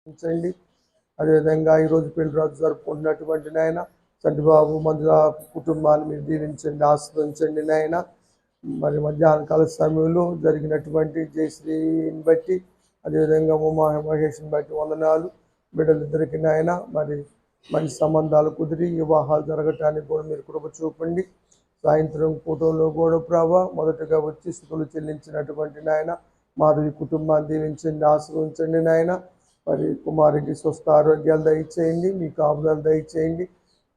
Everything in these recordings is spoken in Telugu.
ఉంచండి. అదేవిధంగా ఈరోజు పెళ్లి రోజు జరుపుకుంటున్నటువంటి నాయన చంటిబాబు మందుల కుటుంబాన్ని మీరు దీవించండి, ఆస్వాదించండి నాయన. మరి మధ్యాహ్న కాల సమయంలో జరిగినటువంటి జయశ్రీని బట్టి, అదేవిధంగా ఉమా మహేష్ని బట్టి వందనాలు. బిడ్డలిద్దరికి నాయన మరి మంచి సంబంధాలు కుదిరి వివాహాలు జరగటానికి కూడా మీరు కృప చూపండి. సాయంత్రం పూటంలో కూడా ప్రభా మొదటగా వచ్చి స్థుతులు చెల్లించినటువంటి నాయన మాధవి కుటుంబాన్ని దీవించండి, ఆశీర్వదించండి నాయన. మరి కుమారికి స్వస్థ ఆరోగ్యాలు దయచేయండి, మీ కాపుదలు దయచేయండి.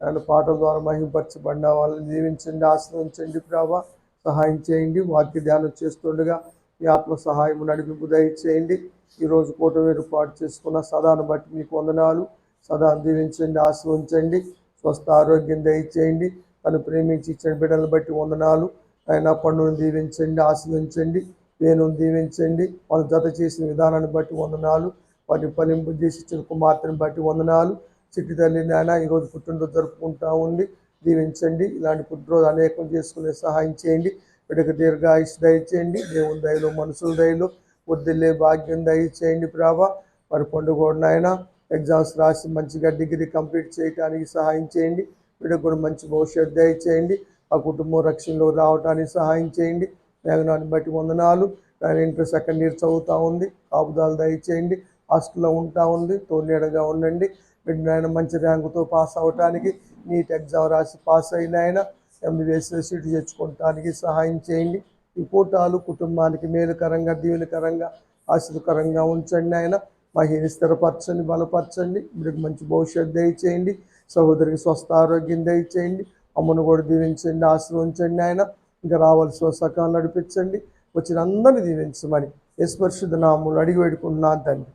ఆయన పాటల ద్వారా మహిమపరచబడిన వాళ్ళని దీవించండి, ఆశీర్వదించండి ప్రభా. సహాయం చేయండి. వాక్య ధ్యానం చేస్తుండగా మీ ఆత్మ సహాయం నడిపింపు దయచేయండి. ఈరోజు పూట ఏర్పాటు చేసుకున్న సదాను బట్టి మీకు వందనాలు. సదా దీవించండి, ఆశీర్వదించండి. స్వస్థ ఆరోగ్యం దయచేయండి. తను ప్రేమించి ఇచ్చిన బిడ్డలను బట్టి వందనాలు. ఆయన పన్నును దీవించండి, ఆశీర్వదించండి. వేణును దీవించండి. వాళ్ళు జత చేసిన విధానాన్ని బట్టి వందనాలు. వారిని ఫలింపు చేసి ఇచ్చిన కుమార్తెను బట్టి వందనాలు. చిట్టి తల్లి నాయన ఈరోజు పుట్టినరోజు జరుపుకుంటా ఉంది, దీవించండి. ఇలాంటి పుట్టినరోజు అనేకం చేసుకునే సహాయం చేయండి. బిడ్డకు దీర్ఘాయుష్ దయచేయండి. దేవుని దయలో మనుషుల దయలో వద్దులే భాగ్యం దయచేయండి ప్రభా. మరి పండుగ నాయన ఎగ్జామ్స్ రాసి మంచిగా డిగ్రీ కంప్లీట్ చేయడానికి సహాయం చేయండి. బిడ్డకు కూడా మంచి భవిష్యత్తు దయచేయండి. ఆ కుటుంబం రక్షణలో రావడానికి సహాయం చేయండి. మేఘనాన్ని బట్టి వందనాలు. ఆయన ఇంటర్ సెకండ్ ఇయర్ చదువుతూ ఉంది, కాపుదాలు దయచేయండి. హాస్టల్లో ఉంటా ఉంది, తోడునీడగా ఉండండి. బిడ్డ ఆయన మంచి ర్యాంకుతో పాస్ అవటానికి, నీట్ ఎగ్జామ్ రాసి పాస్ అయిన ఆయన ఎంబీబీఎస్ సీటు తెచ్చుకోవటానికి సహాయం చేయండి. ఈ కూటాలు కుటుంబానికి మేలుకరంగా, దీవెనకరంగా, ఆశీర్వకరంగా ఉంచండి. ఆయన మహిళని స్థిరపరచండి, బలపరచండి. వీరికి మంచి భవిష్యత్తు దయచేయండి. సహోదరికి స్వస్థ ఆరోగ్యం దయచేయండి. అమ్మను కూడా దీవించండి, ఆశీర్వదించండి. ఆయన ఇంకా రావాల్సిన సకాలం నడిపించండి. వచ్చిన అందరినీ దీవించమని యేసు పరిశుద్ధ నామములో అడిగి వేడుకుంటున్నాను తండ్రి.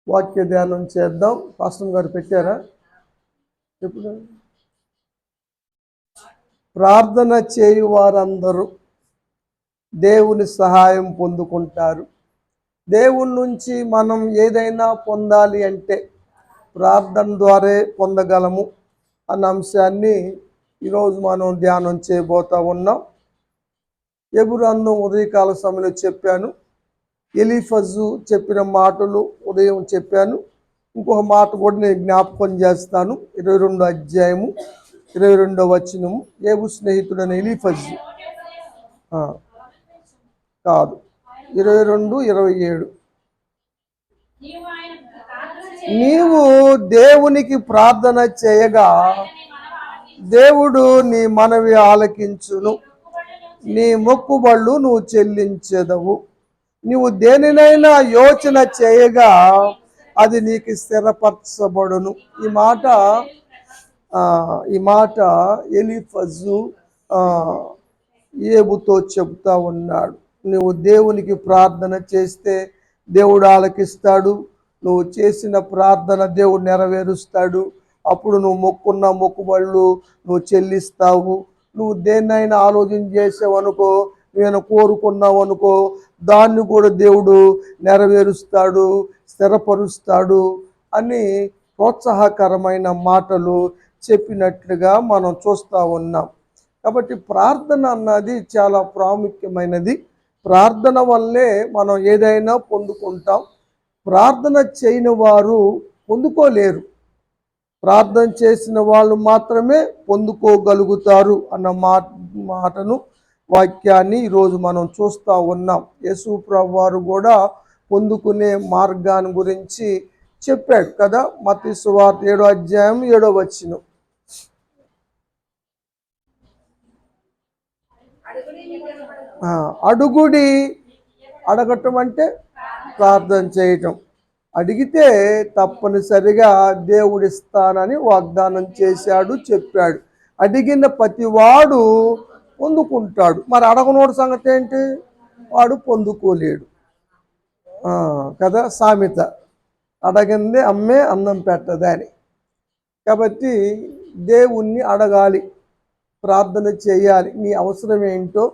వాక్య ధ్యానం చేద్దాం. పాస్టర్ గారు పెట్టారా? ఎప్పుడు? ప్రార్థన చేయు వారందరూ దేవుని సహాయం పొందుకుంటారు. దేవుని నుంచి మనం ఏదైనా పొందాలి అంటే ప్రార్థన ద్వారే పొందగలము అన్న అంశాన్ని ఈరోజు మనం ధ్యానం చేయబోతా ఉన్నాం. ఎబురన్ను ఉదయకాల సమయంలో చెప్పాను. ఎలీఫజు చెప్పిన మాటలు ఉదయం చెప్పాను. ఇంకొక మాట కూడా నేను జ్ఞాపకం చేస్తాను. 22వ అధ్యాయము 22వ వచనము. ఏబు స్నేహితుడైన ఎలీఫజు కాదు, 22:27. నీవు దేవునికి ప్రార్థన చేయగా దేవుడు నీ మనవి ఆలకించును, నీ మొక్కుబళ్ళు నువ్వు చెల్లించెదవు. నీవు దేనినైనా యోచన చేయగా అది నీకు స్థిరపరచబడును. ఈ మాట ఎలీఫజు ఏబుతో చెబుతా ఉన్నాడు. నువ్వు దేవునికి ప్రార్థన చేస్తే దేవుడు ఆలకిస్తాడు. నువ్వు చేసిన ప్రార్థన దేవుడు నెరవేరుస్తాడు. అప్పుడు నువ్వు మొక్కున్న మొక్కుబళ్ళు నువ్వు చెల్లిస్తావు. నువ్వు దేన్నైనా ఆలోచన చేసావు అనుకో, నేను కోరుకున్నావు అనుకో, దాన్ని కూడా దేవుడు నెరవేరుస్తాడు, స్థిరపరుస్తాడు అని ప్రోత్సాహకరమైన మాటలు చెప్పినట్లుగా మనం చూస్తూ ఉన్నాం. కాబట్టి ప్రార్థన అన్నది చాలా ప్రాముఖ్యమైనది. ప్రార్థన వల్లే మనం ఏదైనా పొందుకుంటాం. ప్రార్థన చేయని వారు పొందుకోలేరు. ప్రార్థన చేసిన వాళ్ళు మాత్రమే పొందుకోగలుగుతారు అన్న మాటను, వాక్యాన్ని ఈరోజు మనం చూస్తూ ఉన్నాం. యేసు ప్రభువు వారు కూడా పొందుకునే మార్గాన్ని గురించి చెప్పాడు కదా. మత్తయి సువార్త 7వ అధ్యాయం 7వ వచనం. అడుగుడి, అడగటం అంటే ప్రార్థన చేయటం. అడిగితే తప్పనిసరిగా దేవుడిస్తానని వాగ్దానం చేశాడు, చెప్పాడు. అడిగిన ప్రతివాడు పొందుకుంటాడు. మరి అడగనోడు సంగతి ఏంటి? వాడు పొందుకోలేడు కదా. సామెత, అడగందే అమ్మే అన్నం పెట్టదని. కాబట్టి దేవుణ్ణి అడగాలి, ప్రార్థన చేయాలి. నీ అవసరం ఏంటో,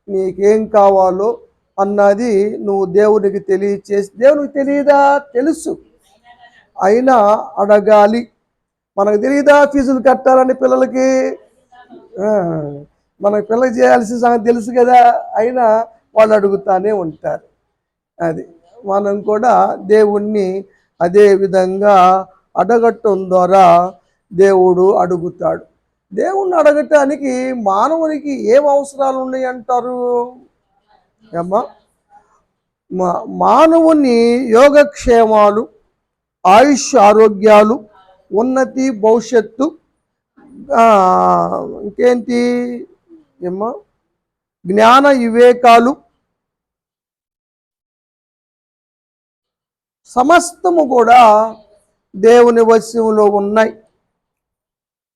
నీకేం కావాలో అన్నది నువ్వు దేవునికి తెలియచేసి, దేవునికి తెలియదా? తెలుసు, అయినా అడగాలి. మనకు తెలియదా ఫీజులు కట్టాలని పిల్లలకి? మనకు పిల్లకి చేయాల్సిన సంగతి తెలుసు కదా, అయినా వాళ్ళు అడుగుతానే ఉంటారు. అది మనం కూడా దేవుణ్ణి అదే విధంగా అడగటం ద్వారా దేవుడు అడుగుతాడు. దేవుణ్ణి అడగటానికి మానవునికి ఏం అవసరాలు ఉన్నాయి అంటారు అమ్మా? మానవుని యోగక్షేమాలు, ఆయుష్ ఆరోగ్యాలు, ఉన్నతి భవిష్యత్తు, ఇంకేంటి ఏమ్మా, జ్ఞాన వివేకాలు, సమస్తము కూడా దేవుని వశంలో ఉన్నాయి.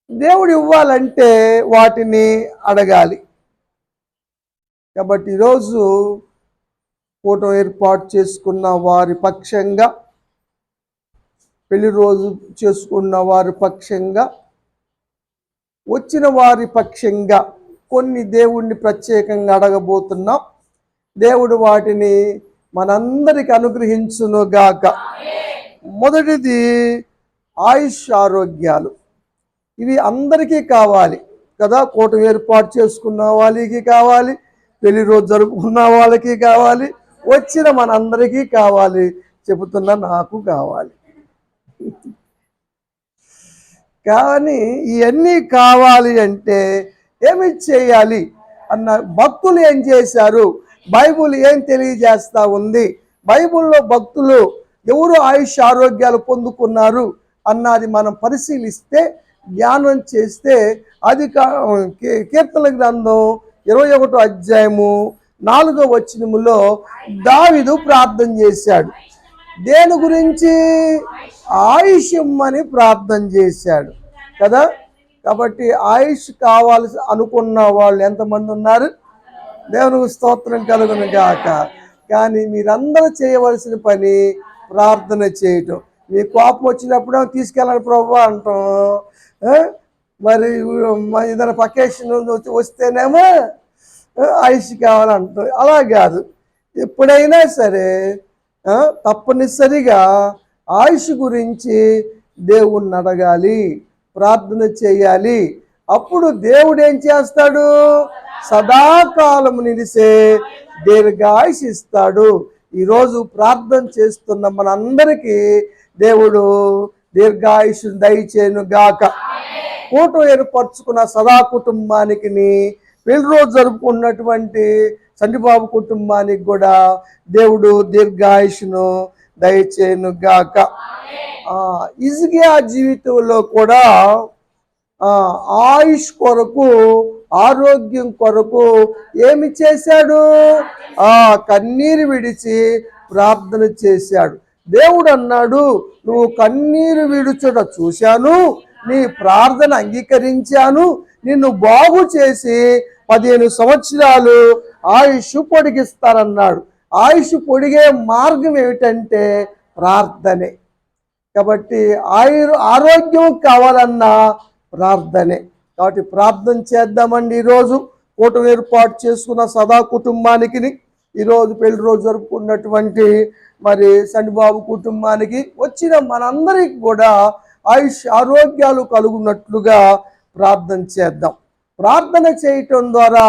దేవుడు ఇవ్వాలంటే వాటిని అడగాలి. కాబట్టి ఈరోజు ఫోటో ఏర్పాటు చేసుకున్న వారి పక్షంగా, పెళ్లి రోజు చేసుకున్న వారి పక్షంగా, వచ్చిన వారి పక్షంగా కొన్ని దేవుణ్ణి ప్రత్యేకంగా అడగబోతున్నాం. దేవుడు వాటిని మనందరికి అనుగ్రహించునుగాక. మొదటిది ఆయుష్ ఆరోగ్యాలు. ఇవి అందరికీ కావాలి కదా. కూటం ఏర్పాటు చేసుకున్న వాళ్ళకి కావాలి, పెళ్లి రోజు జరుపుకున్న వాళ్ళకి కావాలి, వచ్చిన మనందరికీ కావాలి. చెబుతున్నా, నాకు కావాలి. కానీ ఇవన్నీ కావాలి అంటే ఏమి చేయాలి అన్న భక్తులు ఏం చేశారు, బైబుల్ ఏం తెలియజేస్తా ఉంది, బైబుల్లో భక్తులు ఎవరు ఆయుష్ ఆరోగ్యాలు పొందుకున్నారు అన్నది మనం పరిశీలిస్తే, ధ్యానం చేస్తే, అది కీర్తన గ్రంథం 21వ అధ్యాయము 4వ వచనములో దావీదు ప్రార్థన చేశాడు. దేని గురించి? ఆయుష్ ఇమ్మని ప్రార్థన చేశాడు కదా. కాబట్టి ఆయుష్ కావాల్సి అనుకున్న వాళ్ళు ఎంతమంది ఉన్నారు? దేవునికి స్తోత్రం కలుగును గాక. కానీ మీరందరూ చేయవలసిన పని ప్రార్థన చేయటం. మీ కోపం వచ్చినప్పుడు తీసుకెళ్ళాలి ప్రభు అంటాం, మరి ఏదైనా పకేషన్ వస్తేనేమో ఆయుష్ కావాలంటాం. అలా కాదు, ఎప్పుడైనా సరే తప్పనిసరిగా ఆయుష్ గురించి దేవుణ్ణి అడగాలి, ప్రార్థన చేయాలి. అప్పుడు దేవుడు ఏం చేస్తాడు? సదాకాలం నిలిసే దీర్ఘాయుష్ ఇస్తాడు. ఈరోజు ప్రార్థన చేస్తున్న మనందరికీ దేవుడు దీర్ఘాయుష్ దయచేయును గాక. కూటం ఏర్పరచుకున్న సదా కుటుంబానికి, పెళ్లి రోజు జరుపుకున్నటువంటి చంటిబాబు కుటుంబానికి కూడా దేవుడు దీర్ఘాయుష్ను దయచేయును గాక. హిజ్కియా జీవితంలో కూడా ఆయుష్ కొరకు, ఆరోగ్యం కొరకు ఏమి చేశాడు? కన్నీరు విడిచి ప్రార్థన చేశాడు. దేవుడు అన్నాడు, నువ్వు కన్నీరు విడుచుట చూశాను, నీ ప్రార్థన అంగీకరించాను, నిన్ను బాగు చేసి 15 సంవత్సరాలు ఆయుష్ పొడిగిస్తానన్నాడు. ఆయుష్ పొడిగే మార్గం ఏమిటంటే ప్రార్థనే. కాబట్టి ఆరోగ్యం కావాలన్నా ప్రార్థనే. కాబట్టి ప్రార్థన చేద్దామండి. ఈరోజు కూటం ఏర్పాటు చేసుకున్న సదా కుటుంబానికి, ఈరోజు పెళ్లి రోజు జరుపుకున్నటువంటి మరి చంటిబాబు కుటుంబానికి, వచ్చిన మనందరికి కూడా ఆయుష్ ఆరోగ్యాలు కలుగునట్లుగా ప్రార్థన చేద్దాం. ప్రార్థన చేయటం ద్వారా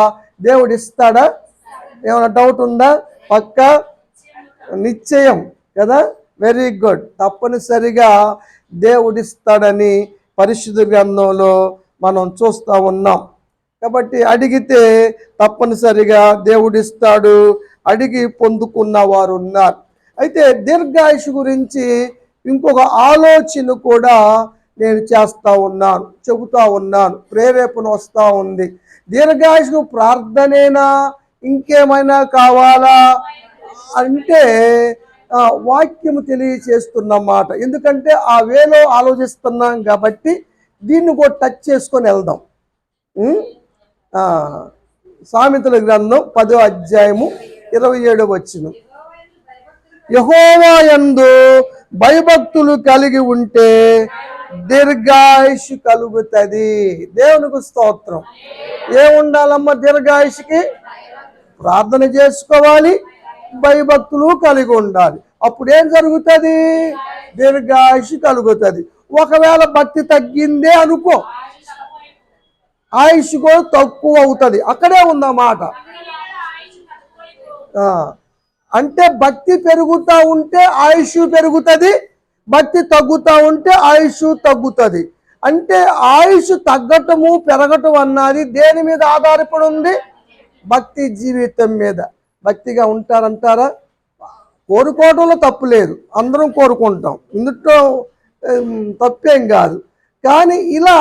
దేవుడు ఇస్తాడా? ఏమైనా డౌట్ ఉందా? పక్కా నిశ్చయం కదా. Very good. తప్పనిసరిగా దేవుడిస్తాడని పరిశుద్ధ గ్రంథంలో మనం చూస్తూ ఉన్నాం. కాబట్టి అడిగితే తప్పనిసరిగా దేవుడిస్తాడు. అడిగి పొందుకున్న వారు ఉన్నారు. అయితే దీర్ఘాయుష్ గురించి ఇంకొక ఆలోచన కూడా నేను చేస్తూ ఉన్నాను, చెబుతూ ఉన్నాను. ప్రేరేపణ వస్తూ ఉంది. దీర్ఘాయుష్ ప్రార్థనేనా, ఇంకేమైనా కావాలా అంటే వాక్యము తెలియచేస్తున్నమాట. ఎందుకంటే ఆ వేలో ఆలోచిస్తున్నాం కాబట్టి దీన్ని కూడా టచ్ చేసుకొని వెళ్దాం. సామెతల గ్రంథం 10వ అధ్యాయము 27వ వచనం, యెహోవా యందు భయభక్తులు కలిగి ఉంటే దీర్ఘాయుష్ కలుగుతుంది. దేవునికి స్తోత్రం. ఏముండాలమ్మా దీర్ఘాయుష్కి? ప్రార్థన చేసుకోవాలి, భయభక్తులు కలిగి ఉండాలి. అప్పుడు ఏం జరుగుతుంది? దీర్ఘాయుష్ కలుగుతుంది. ఒకవేళ భక్తి తగ్గిందే అనుకో, ఆయుష్ కూడా తక్కువ అవుతుంది. అక్కడే ఉందన్నమాట. అంటే భక్తి పెరుగుతూ ఉంటే ఆయుష్ పెరుగుతుంది, భక్తి తగ్గుతూ ఉంటే ఆయుష్ తగ్గుతుంది. అంటే ఆయుష్ తగ్గటము పెరగటం అన్నది దేని మీద ఆధారపడి ఉంది? భక్తి జీవితం మీద. భక్తిగా ఉంటారంటారా? కోరుకోవడంలో తప్పు లేదు, అందరం కోరుకుంటాం, ఇందులో తప్పేం కాదు. కానీ ఇలా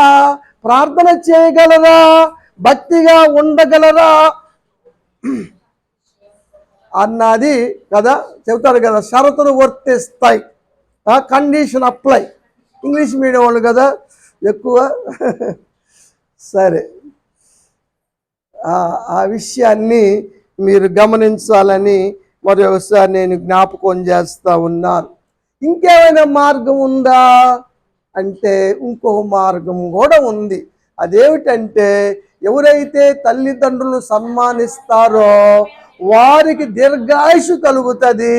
ప్రార్థన చేయగలరా, భక్తిగా ఉండగలరా అన్నది కదా చెబుతారు కదా, షరతులు వర్తిస్తాయి, కండిషన్ అప్లై. ఇంగ్లీష్ మీడియం వాళ్ళు కదా ఎక్కువ. సరే, ఆ విషయాన్ని మీరు గమనించాలని మరొకసారి నేను జ్ఞాపకం చేస్తూ ఉన్నాను. ఇంకేమైనా మార్గం ఉందా అంటే ఇంకో మార్గం కూడా ఉంది. అదేమిటంటే, ఎవరైతే తల్లిదండ్రులను సన్మానిస్తారో వారికి దీర్ఘాయుషు కలుగుతుంది,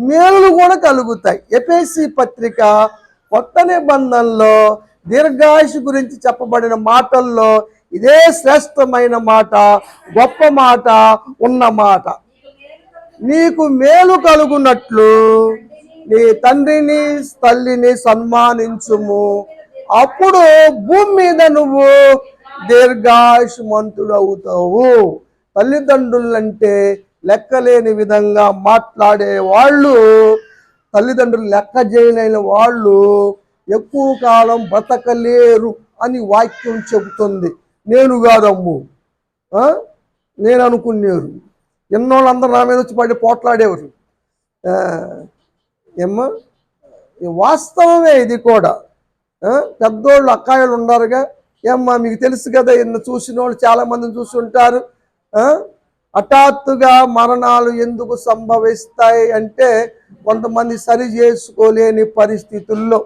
మేలులు కూడా కలుగుతాయి. ఎఫెసీ పత్రిక కొత్త నిబంధనలో దీర్ఘాయుషు గురించి చెప్పబడిన మాటల్లో ఇదే శ్రేష్టమైన మాట, గొప్ప మాట ఉన్న మాట. నీకు మేలు కలుగునట్లు నీ తండ్రిని తల్లిని సన్మానించుము, అప్పుడు భూమి మీద నువ్వు దీర్ఘాయుష్మంతుడు అవుతావు. తల్లిదండ్రులంటే లెక్కలేని విధంగా మాట్లాడే వాళ్ళు, తల్లిదండ్రులు లెక్క చేయలేని వాళ్ళు ఎక్కువ కాలం బ్రతకలేరు అని వాక్యం చెబుతుంది. నేను కాదమ్ము, నేను అనుకునేవారు. ఎన్నోళ్ళందరూ నా మీద వచ్చి పడి పోట్లాడేవారు. ఏమ్మా, వాస్తవమే ఇది కూడా. పెద్దోళ్ళు అక్కాయిలు ఉన్నారుగా, ఏమ్మా మీకు తెలుసు కదా, ఎన్ని చూసిన వాళ్ళు చాలామందిని చూసి ఉంటారు. హఠాత్తుగా మరణాలు ఎందుకు సంభవిస్తాయి అంటే కొంతమంది సరి చేసుకోలేని పరిస్థితుల్లో.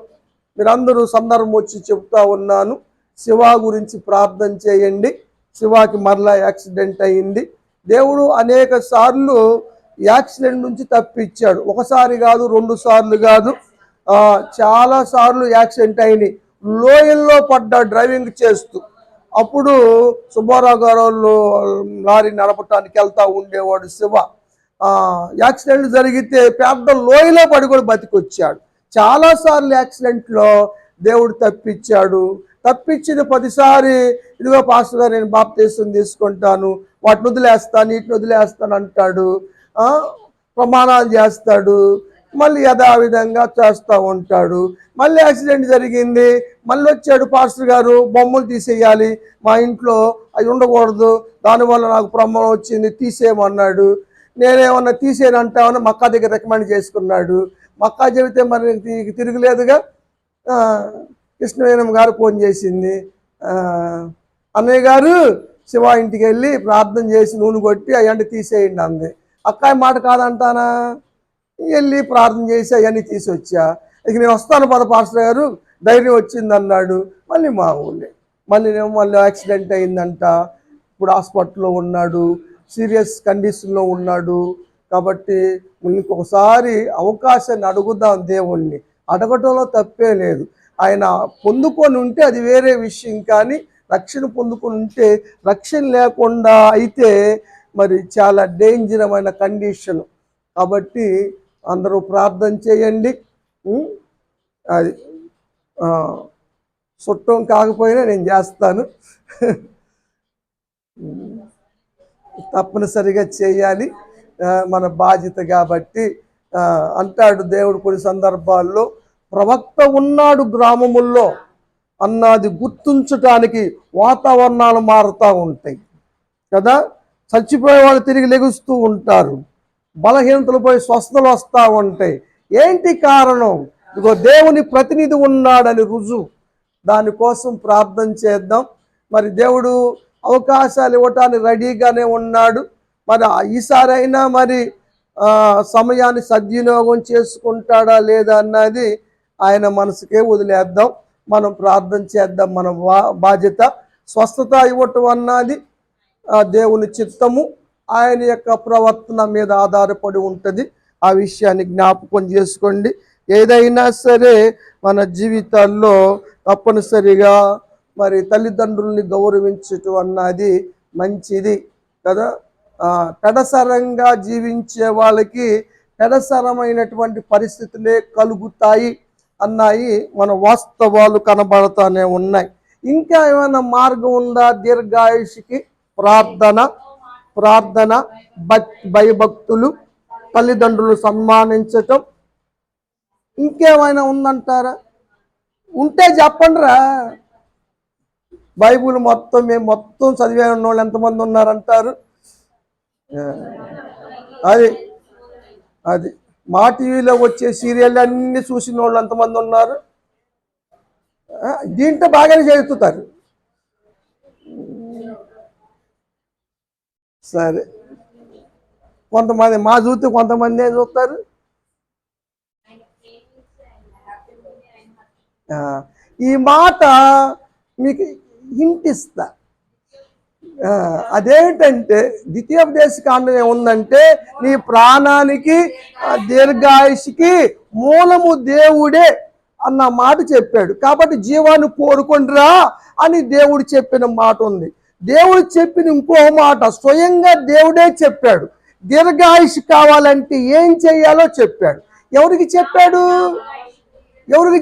మీరందరూ సందర్భం వచ్చి చెప్తా ఉన్నాను, శివ గురించి ప్రార్థన చేయండి. శివాకి మరలా యాక్సిడెంట్ అయింది. దేవుడు అనేక సార్లు యాక్సిడెంట్ నుంచి తప్పించాడు. ఒకసారి కాదు, 2 సార్లు కాదు, చాలా సార్లు యాక్సిడెంట్ అయినాయి. లోయల్లో పడ్డ డ్రైవింగ్ చేస్తూ. అప్పుడు సుబ్బారావు గారు లారీ నడపటానికి వెళ్తూ ఉండేవాడు శివ. యాక్సిడెంట్ జరిగితే పెద్ద లోయలో పడి కూడా బతికొచ్చాడు. చాలాసార్లు యాక్సిడెంట్లో దేవుడు తప్పించాడు. తప్పించిన 10 సారి ఇదిగో పాస్టర్ గారు నేను బాప్తీసం తీసుకుంటాను, వాటిని వదిలేస్తాను, వీటిని వదిలేస్తాను అంటాడు, ప్రమాణాలు చేస్తాడు, మళ్ళీ యథావిధంగా చేస్తూ ఉంటాడు. మళ్ళీ యాక్సిడెంట్ జరిగింది, మళ్ళీ వచ్చాడు, పాస్టర్ గారు బొమ్మలు తీసేయాలి, మా ఇంట్లో అవి ఉండకూడదు, దానివల్ల నాకు ప్రమాదం వచ్చింది, తీసేయమన్నాడు. నేనేమన్నా తీసేయనంటామని మక్కా దగ్గర రికమెండ్ చేసుకున్నాడు. మక్కా చెబితే మరి తిరగలేదుగా. కృష్ణవేణం గారు ఫోన్ చేసింది, అన్నయ్య గారు శివ ఇంటికి వెళ్ళి ప్రార్థన చేసి నూనె కొట్టి అవన్నీ తీసేయండి అంది. అక్కాయి మాట కాదంటానా, వెళ్ళి ప్రార్థన చేసి అవన్నీ తీసుకొచ్చా. ఇక నేను వస్తాను పద పాస్టర్ గారు, ధైర్యం వచ్చింది అన్నాడు. మళ్ళీ మా ఊళ్ళే మళ్ళీ యాక్సిడెంట్ అయిందంట. ఇప్పుడు హాస్పిటల్లో ఉన్నాడు, సీరియస్ కండిషన్లో ఉన్నాడు. కాబట్టి ఇంకొకసారి అవకాశాన్ని అడుగుదాం దేవుణ్ణి. అడగటంలో తప్పే లేదు. ఆయన పొందుకొని ఉంటే అది వేరే విషయం, కానీ రక్షణ పొందుకొని ఉంటే, రక్షణ లేకుండా అయితే మరి చాలా డేంజరమైన కండిషన్. కాబట్టి అందరూ ప్రార్థన చేయండి. అది చుట్టం కాకపోయినా నేను చేస్తాను, తప్పనిసరిగా చేయాలి, మన బాధ్యత కాబట్టి. అంటాడు దేవుడు కొన్ని సందర్భాల్లో, ప్రవక్త ఉన్నాడు గ్రామముల్లో అన్నది గుర్తుంచటానికి వాతావరణాలు మారుతూ ఉంటాయి కదా. చచ్చిపోయే వాళ్ళు తిరిగి లెగుస్తూ ఉంటారు, బలహీనతలపై స్వస్థలు వస్తూ ఉంటాయి. ఏంటి కారణం? ఇదిగో దేవుని ప్రతినిధి ఉన్నాడని రుజువు. దానికోసం ప్రార్థన చేద్దాం. మరి దేవుడు అవకాశాలు ఇవ్వటానికి రెడీగానే ఉన్నాడు. మరి ఈసారైనా మరి సమయాన్ని సద్వినియోగం చేసుకుంటాడా లేదా అన్నది ఆయన మనసుకే వదిలేద్దాం. మనం ప్రార్థన చేద్దాం. మన బాధ్యత. స్వస్థత ఇవ్వటం అన్నది దేవుని చిత్తము, ఆయన యొక్క ప్రవర్తన మీద ఆధారపడి ఉంటుంది. ఆ విషయాన్ని జ్ఞాపకం చేసుకోండి. ఏదైనా సరే మన జీవితాల్లో తప్పనిసరిగా మరి తల్లిదండ్రుల్ని గౌరవించటం అన్నది మంచిది కదా. పెడసరంగా జీవించే వాళ్ళకి పెడసరమైనటువంటి పరిస్థితులే కలుగుతాయి అన్నాయి మన వాస్తవాలు కనబడతానే ఉన్నాయి. ఇంకా ఏమైనా మార్గం ఉందా దీర్ఘాయుషికి? ప్రార్థన, భయభక్తులు, తల్లిదండ్రులు సన్మానించటం. ఇంకేమైనా ఉందంటారా? ఉంటే చెప్పండి రా. బైబుల్ మేము మొత్తం చదివే ఉన్న వాళ్ళు ఎంతమంది ఉన్నారంటారు? అది మా టీవీలో వచ్చే సీరియల్ అన్ని చూసిన వాళ్ళు ఎంతమంది ఉన్నారు? దీంట్లో బాగానే చేస్తుతారు. సరే, కొంతమంది మా చూస్తే కొంతమంది ఏం చూస్తారు. ఈ మాట మీకు హింట్ ఇస్తా. అదేంటంటే ద్వితీయోపదేశకాండం ఏముందంటే నీ ప్రాణానికి దీర్ఘాయుషికి మూలము దేవుడే అన్న మాట చెప్పాడు. కాబట్టి జీవాన్ని కోరుకుంటురా అని దేవుడు చెప్పిన మాట ఉంది. దేవుడు చెప్పిన ఇంకో మాట స్వయంగా దేవుడే చెప్పాడు. దీర్ఘాయుషి కావాలంటే ఏం చేయాలో చెప్పాడు. ఎవరికి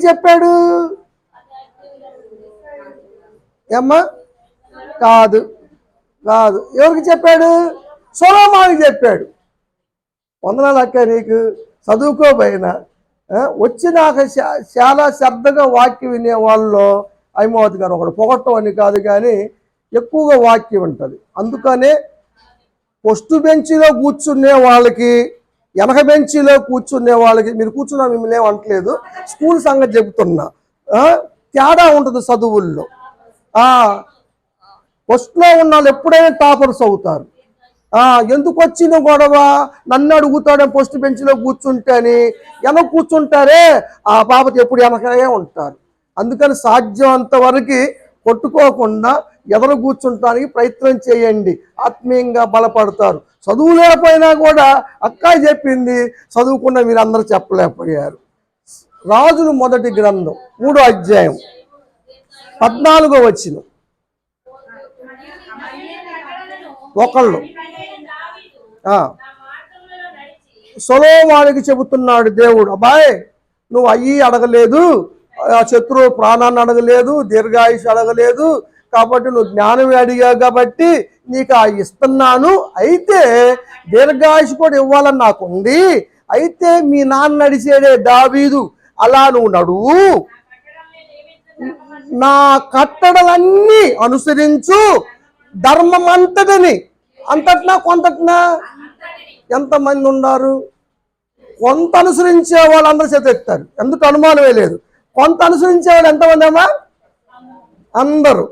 చెప్పాడు? ఏమ్మా? కాదు. ఎవరికి చెప్పాడు? సొలొమోనుకి చెప్పాడు. వందనాలు అక్క, నీకు చదువుకోబోయినా వచ్చినాక చాలా శ్రద్ధగా వాక్యం వినే వాళ్ళలో అయిమావతి గారు ఒకడు. పొగట్టం అని కాదు కానీ ఎక్కువగా వాక్యం ఉంటుంది. అందుకనే ఫస్ట్ బెంచ్లో కూర్చునే వాళ్ళకి, వెనక బెంచ్లో కూర్చునే వాళ్ళకి, మీరు కూర్చున్నా మిమ్మల్ని ఏమంటలేదు, స్కూల్ సంగతి చెబుతున్నా, తేడా ఉంటుంది చదువుల్లో. ఫస్ట్లో ఉన్న వాళ్ళు ఎప్పుడైనా టాపర్స్ అవుతారు. ఎందుకు వచ్చిన గొడవ? నన్ను అడుగుతాడే ఫస్ట్ బెంచ్లో కూర్చుంటే అని. వెనక కూర్చుంటారే ఆ బాబతి ఎప్పుడు వెనకే ఉంటారు. అందుకని సాధ్యం అంతవరకు కొట్టుకోకుండా ఎదురు కూర్చుంటానికి ప్రయత్నం చేయండి. ఆత్మీయంగా బలపడతారు. చదువు లేకపోయినా కూడా అక్కాయి చెప్పింది చదువుకున్న మీరు అందరూ చెప్పలేకపోయారు. రాజులు మొదటి గ్రంథం 3వ అధ్యాయం 14వ వచనం. ఒకళ్ళు సొలొమోనుకి చెబుతున్నాడు దేవుడు, అబ్బాయి నువ్వు అయ్యి అడగలేదు, శత్రువు ప్రాణాన్ని అడగలేదు, దీర్ఘాయుష్ అడగలేదు, కాబట్టి నువ్వు జ్ఞానం అడిగావు కాబట్టి నీకు ఇస్తున్నాను. అయితే దీర్ఘాయుష్ కూడా ఇవ్వాలని నాకు ఉంది. అయితే మీ నాన్న నడిచేడే దావీదు అలా నువ్వు నడువు, నా కట్టడలన్నీ అనుసరించు, ధర్మం అంతటిని. అంతటినా కొంతటినా? ఎంతమంది ఉన్నారు? కొంత అనుసరించే వాళ్ళు అందరూ చేతెత్తారు, ఎందుకు అనుమానమే లేదు. కొంత అనుసరించే వాళ్ళు ఎంతమంది అమ్మా? అందరూ.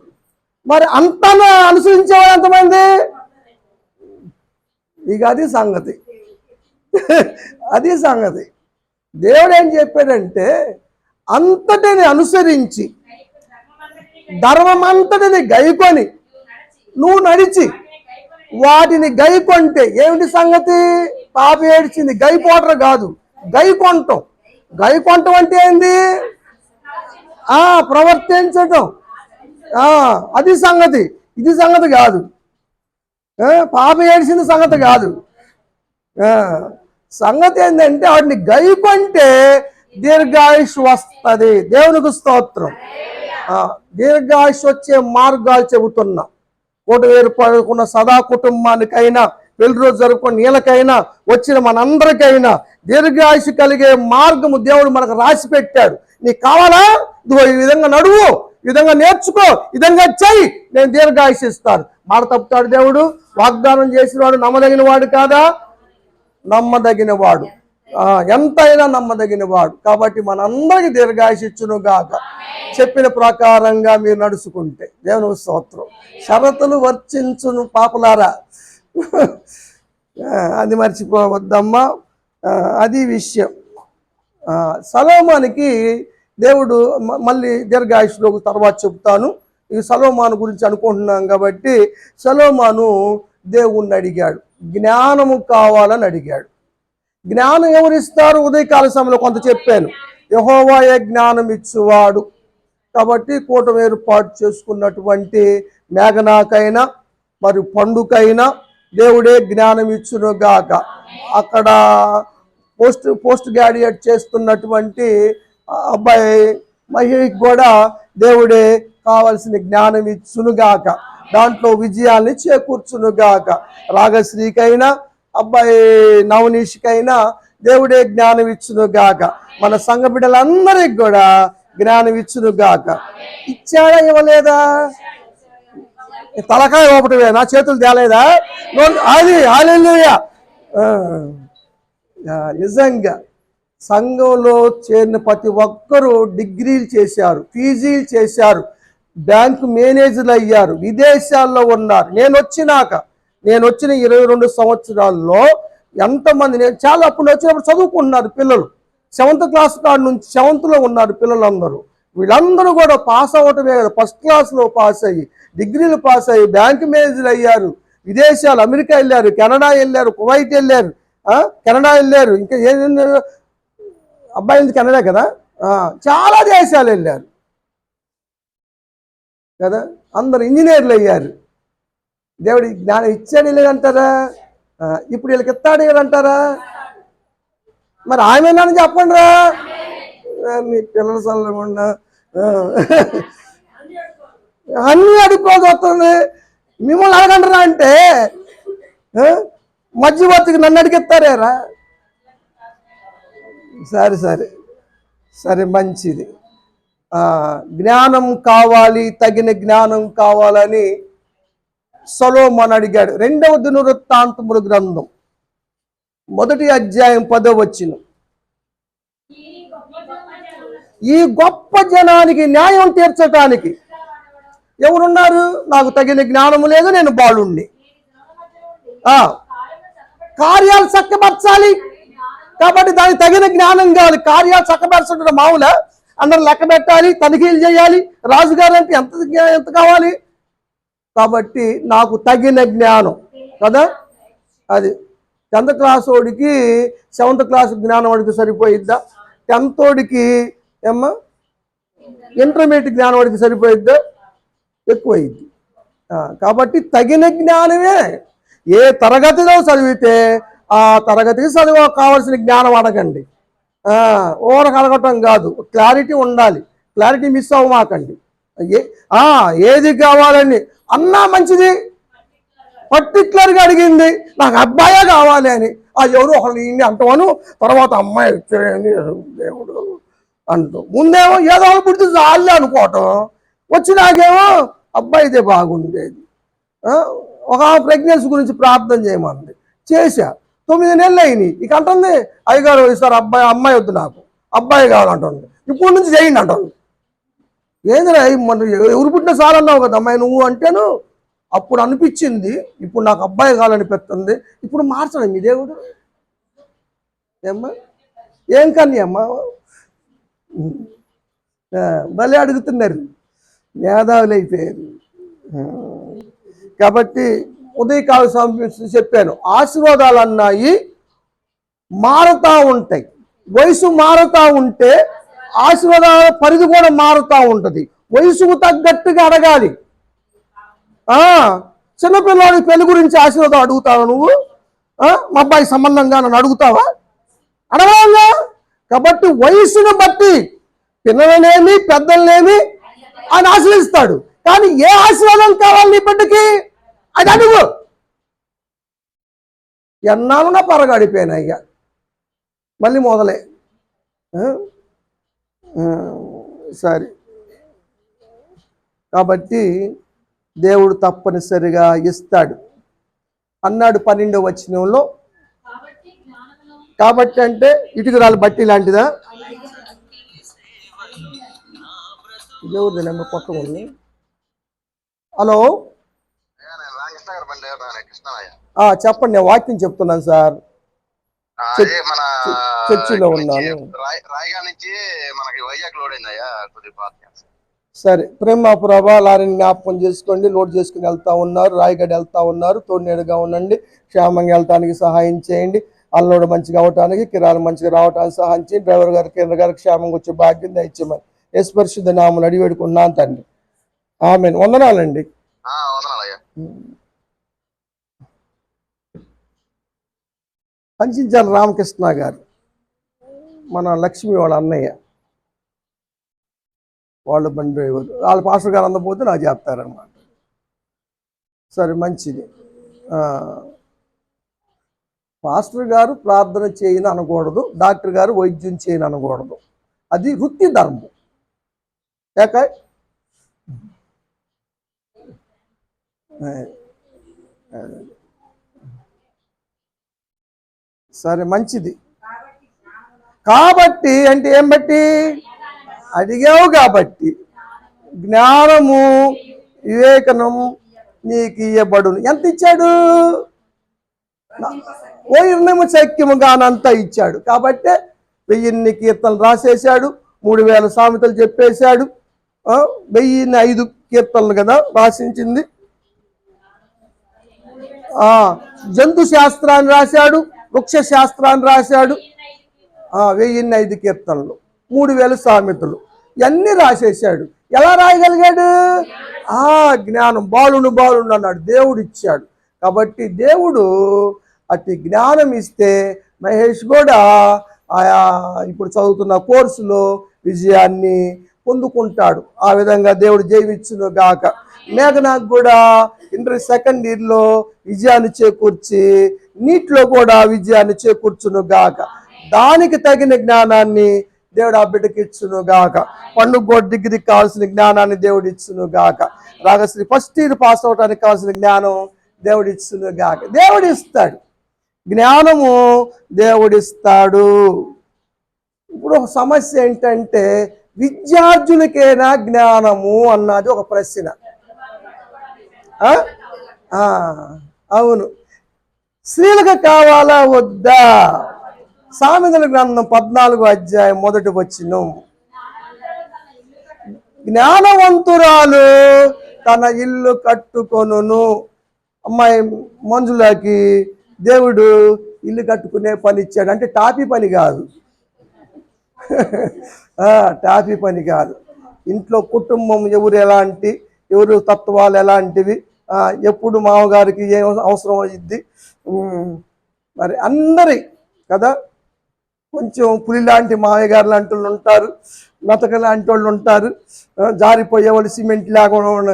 మరి అంత అనుసరించే వాళ్ళు ఎంతమంది? ఇక అది సంగతి. దేవుడు ఏం చెప్పాడంటే అంతటిని అనుసరించి ధర్మమంతటిని గైకొని నువ్వు నడిచి వాటిని గైకొంటే ఏమిటి సంగతి? పాప ఏడ్చింది, గైపోటర్ కాదు, గైకొంటం అంటే ఏంది? ప్రవర్తించటం. అది సంగతి, ఇది సంగతి కాదు. పాప ఏడ్చింది సంగతి కాదు. సంగతి ఏంటంటే వాటిని గైకొంటే దీర్ఘాయుష్ వస్తుంది. దేవునికి స్తోత్రం. దీర్ఘాయుష్ వచ్చే మార్గాలు చెబుతున్నా. కోటి ఏర్పడుకున్న సదా కుటుంబానికైనా, పెళ్లి రోజు జరుపుకున్న నీళ్ళకైనా, వచ్చిన మనందరికైనా దీర్ఘాయుష్ కలిగే మార్గము దేవుడు మనకు రాసి పెట్టాడు. నీకు కావాలా? ఇదిగో ఈ విధంగా నడువు, ఈ విధంగా నేర్చుకో, ఈ విధంగా చెయ్యి, నేను దీర్ఘాయుష్ ఇస్తాను. మాట తప్పుతాడు దేవుడు? వాగ్దానం చేసిన వాడు నమ్మదగిన వాడు కాదా? నమ్మదగిన వాడు, ఎంతైనా నమ్మదగిన వాడు. కాబట్టి మనందరికీ దీర్ఘాయుష్ ఇచ్చును గాక. చెప్పిన ప్రకారంగా మీరు నడుచుకుంటే దేవుని స్తోత్రం. షరతులు వర్తించును పాపలారా, అది మర్చిపోవద్దమ్మా. అది విషయం. సొలొమోనుకి దేవుడు మళ్ళీ దీర్ఘాయుష్లో తర్వాత చెప్తాను. ఈ సొలొమోను గురించి అనుకుంటున్నాం కాబట్టి సొలొమోను దేవుణ్ణి అడిగాడు, జ్ఞానము కావాలని అడిగాడు. జ్ఞానం ఎవరిస్తారు? ఉదయకాల సమయంలో కొంత చెప్పాను. యెహోవాయే జ్ఞానం ఇచ్చువాడు. కాబట్టి కూటమి ఏర్పాటు చేసుకున్నటువంటి మేఘనాకైనా మరి పండుకైనా దేవుడే జ్ఞానం ఇచ్చును గాక. అక్కడ పోస్ట్ గ్రాడ్యుయేట్ చేస్తున్నటువంటి అబ్బాయి మహిళకి కూడా దేవుడే కావలసిన జ్ఞానం ఇచ్చునుగాక, దాంట్లో విజయాల్ని చేకూర్చునుగాక. రాగశ్రీకైనా అబ్బాయి నవనీష్కైనా దేవుడే జ్ఞానం ఇచ్చునుగాక. మన సంఘ బిడ్డలందరికి కూడా జ్ఞానం ఇచ్చునుగాక. ఇచ్చాడా ఇవ్వలేదా? తలకాయ ఒకటివే, నా చేతులు తేలేదా? అది హల్లెలూయా. నిజంగా సంఘంలో చేరిన ప్రతి ఒక్కరూ డిగ్రీలు చేశారు, పీజీలు చేశారు, బ్యాంకు మేనేజర్లు అయ్యారు, విదేశాల్లో ఉన్నారు. నేను వచ్చిన 22 సంవత్సరాల్లో ఎంతమంది, నేను చాలా అప్పుడు వచ్చినప్పుడు చదువుకుంటున్నారు పిల్లలు, 7th క్లాస్ కాడ నుంచి 7th ఉన్నారు పిల్లలందరూ. వీళ్ళందరూ కూడా పాస్ అవ్వటమే కదా, ఫస్ట్ క్లాస్లో పాస్ అయ్యి డిగ్రీలు పాస్ అయ్యి బ్యాంకు మేనేజర్లు అయ్యారు, విదేశాలు అమెరికా వెళ్ళారు, కెనడా వెళ్ళారు, కువైట్ వెళ్ళారు, కెనడా వెళ్ళారు, ఇంకా ఏం అబ్బాయి కెనడా కదా, చాలా దేశాలు వెళ్ళారు కదా. అందరు ఇంజనీర్లు అయ్యారు. దేవుడి జ్ఞానం ఇచ్చాడు లేదంటారా? ఇప్పుడు వీళ్ళకి ఇస్తాడు లేదంటారా? మరి ఆమెనని చెప్పండి రా, మీ పిల్లల సల్లకుండా అన్నీ అడుక్కోవాల్సి వస్తుంది. మిమ్మల్ని అడగండిరా అంటే మధ్యవర్తికి నన్ను అడిగిస్తారేరా? సరే మంచిది. జ్ఞానం కావాలి, తగిన జ్ఞానం కావాలని సొలొమోను అడిగాడు. 2వ దినవృత్తాంతముల గ్రంథం 1వ అధ్యాయం 10వ వచనం. ఈ గొప్ప జనానికి న్యాయం తీర్చటానికి ఎవరున్నారు? నాకు తగిన జ్ఞానము లేదు, నేను బాలుణ్ణి. కార్యాలు చక్కపరచాలి కాబట్టి దానికి తగిన జ్ఞానం కావాలి. కార్యాలు చక్కపరచడం మామూలు, అందరూ లెక్క పెట్టాలి, తనిఖీలు చేయాలి. రాజుగారు అంటే ఎంత కావాలి? కాబట్టి నాకు తగిన జ్ఞానం కదా. అది 10th క్లాస్ వాడికి 7th క్లాస్ జ్ఞానం వాడికి సరిపోయిద్దా? 10th వాడికి ఏమ్మా ఇంటర్మీడియట్ జ్ఞానం వాడికి సరిపోయిద్దా? ఎక్కువైద్ది. కాబట్టి తగిన జ్ఞానమే. ఏ తరగతిలో చదివితే ఆ తరగతికి కావాల్సిన జ్ఞానం అడగండి. ఓరకు అడగటం కాదు, క్లారిటీ ఉండాలి. క్లారిటీ మిస్ అవ్వమాకండి. ఏది కావాలని అన్నా మంచిది, పర్టికులర్గా అడిగింది నాకు అబ్బాయే కావాలి అని, ఎవరు ఒకళ్ళు ఇన్ని అంటాను, తర్వాత అమ్మాయి వచ్చాయని దేవుడు అంటూ ముందేమో ఏదో పుడితే చాలే అనుకోవటం, వచ్చినాకేమో అబ్బాయిదే బాగుండేది. ఒక ప్రెగ్నెన్సీ గురించి ప్రార్థన చేయమంది, చేశా. 9 నెలలు అయినాయి. ఇక అంటుంది అయ్యగారు ఈసారి అమ్మాయి వద్దు, నాకు అబ్బాయి కావాలంటుంది, ఇప్పుడు నుంచి చేయండి అంటుంది. ఏందిరా మన ఎవరు పుట్టిన చాలు అన్నావు కదా అమ్మాయి నువ్వు అంటేను. అప్పుడు అనిపించింది, ఇప్పుడు నాకు అబ్బాయి కావాలనిపిస్తుంది. ఇప్పుడు మార్చడం మీ దేవుడు ఏమ్మా? ఏం కానీ అమ్మా భలే అడుగుతున్నారు, మేధావులు అయిపోయారు. కాబట్టి ఉదయకాల సమయం చెప్పాను, ఆశీర్వాదాలు అన్నాయి మారుతూ ఉంటాయి. వయసు మారుతూ ఉంటే ఆశీర్వాదాల పరిధి కూడా మారుతూ ఉంటుంది. వయసుకు తగ్గట్టుగా అడగాలి. చిన్నపిల్లవాడికి పెళ్లి గురించి ఆశీర్వాదం అడుగుతావా నువ్వు? మా అబ్బాయి సంబంధంగా నన్ను అడుగుతావా? అడగాలా. కాబట్టి వయసును బట్టి పిల్లలనేమి పెద్దలనేమి ఆయన ఆశీర్వదిస్తాడు. కానీ ఏ ఆశీర్వాదం కావాలి నీ బిడ్డకి అది అడుగు. ఎన్నాళ్ళున్నా పరగడిపోయినా ఇక మళ్ళీ మొదలే. సరే, కాబట్టి దేవుడు తప్పనిసరిగా ఇస్తాడు అన్నాడు 12వ వచనంలో. కాబట్టి అంటే ఇటుకరాలు బట్టి లాంటిదా? దేవుడి నెంబర్ పక్కన ఉంది. హలో చెప్పండి, నేను వాక్యం చెప్తున్నాను సార్, చర్చిలో ఉన్నాను. సరే, ప్రేమ ప్రభా లారీని జ్ఞాపకం చేసుకోండి. లోడ్ చేసుకుని వెళ్తా ఉన్నారు, రాయగడ వెళ్తా ఉన్నారు. తోడునేడుగా ఉండండి, క్షేమంగా వెళ్తానికి సహాయం చేయండి. అల్లోడు మంచిగా అవటానికి, కిరాలు మంచిగా రావడానికి సహాయం చేయండి. డ్రైవర్ గారు కేంద్ర గారికి క్షేమంగా వచ్చే భాగ్యం దయచేయమని యేసు పరిశుద్ధ నామమున అడిగి వేడుకున్నాను తండ్రి. ఆమేన్. వందనాలండి. పంచించాల రామకృష్ణ గారు, మన లక్ష్మి వాళ్ళ అన్నయ్య, వాళ్ళు బండి డ్రైవర్. వాళ్ళ పాస్టర్ గారు అందకపోతే నాకు చెప్తారనమాట. సరే, మంచిది. పాస్టర్ గారు ప్రార్థన చేయని అనకూడదు, డాక్టర్ గారు వైద్యం చేయని అనకూడదు. అది వృత్తి ధర్మం. ఏక సరే, మంచిది. కాబట్టి అంటే ఏం బట్టి అడిగావు, కాబట్టి జ్ఞానము వివేకనం నీకు ఇయ్యబడును. ఎంత ఇచ్చాడు? శక్యముగానంతా ఇచ్చాడు. కాబట్టి 1000 కీర్తనలు రాసేశాడు, 3000 సామెతలు చెప్పేశాడు. 1005 కీర్తనలు కదా రాసించింది. జంతు శాస్త్రాన్ని రాశాడు, వృక్ష శాస్త్రాన్ని రాశాడు. 1005 కీర్తనలు, 3000 సామెతలు, ఇవన్నీ రాసేశాడు. ఎలా రాయగలిగాడు? జ్ఞానం. బాలును అన్నాడు, దేవుడు ఇచ్చాడు. కాబట్టి దేవుడు అతి జ్ఞానం ఇస్తే మహేష్ కూడా ఇప్పుడు చదువుతున్న కోర్సులో విజయాన్ని పొందుకుంటాడు. ఆ విధంగా దేవుడు జయమిచ్చును గాక. మేఘనాకు కూడా ఇంటర్ సెకండ్ ఇయర్లో విజయాన్ని చేకూర్చి నీటిలో కూడా విజయాన్ని చేకూర్చును గాక. దానికి తగిన జ్ఞానాన్ని దేవుడు ఆ బిడ్డకి ఇచ్చును గాక. పండుగ డిగ్రీకి కావాల్సిన జ్ఞానాన్ని దేవుడు ఇచ్చును గాక. రాగశ్రీ ఫస్ట్ ఇయర్ పాస్ అవడానికి కావాల్సిన జ్ఞానం దేవుడు ఇచ్చును గాక. దేవుడు ఇస్తాడు, జ్ఞానము దేవుడిస్తాడు. ఇప్పుడు సమస్య ఏంటంటే విద్యార్థులకేనా జ్ఞానము అన్నది ఒక ప్రశ్న. అవును, స్త్రీలకు కావాలా వద్దా? సామెతల గ్రంథం 14వ అధ్యాయం 1వ వచనం, జ్ఞానవంతురాలు తన ఇల్లు కట్టుకొనును. అమ్మాయి మంజులకి దేవుడు ఇల్లు కట్టుకునే పని ఇచ్చాడు. అంటే టాపీ పని కాదు, టాపీ పని కాదు. ఇంట్లో కుటుంబం ఎవరు తత్వాలు ఎలాంటివి, ఎప్పుడు మామగారికి ఏం అవసరం అయ్యిద్ది, మరి అందరి కదా. కొంచెం పులి లాంటి మామయ్య గారు లాంటి వాళ్ళు ఉంటారు, మెతక లాంటి వాళ్ళు ఉంటారు, జారిపోయేవాళ్ళు, సిమెంట్ లేకుండా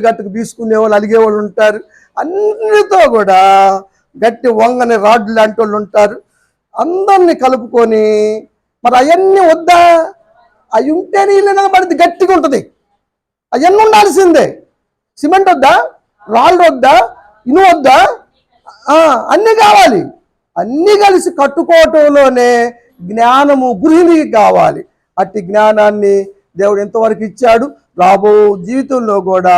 గట్టుకు తీసుకునే వాళ్ళు, అలిగేవాళ్ళు ఉంటారు. అన్నిటితో కూడా గట్టి వంగని రాడ్లు లాంటి వాళ్ళు ఉంటారు. అందరినీ కలుపుకొని మరి అవన్నీ వద్దా? అవి ఉంటేనే ఇల్లు నిలబడితే గట్టిగా ఉంటుంది. అవన్నీ ఉండాల్సిందే. సిమెంట్ వద్దా? రాళ్ళు వద్దా? ఇనుము వద్దా? అన్నీ కావాలి. అన్నీ కలిసి కట్టుకోవటంలోనే జ్ఞానము గృహిణికి కావాలి. అట్టి జ్ఞానాన్ని దేవుడు ఎంతవరకు ఇచ్చాడు. రాబో జీవితంలో కూడా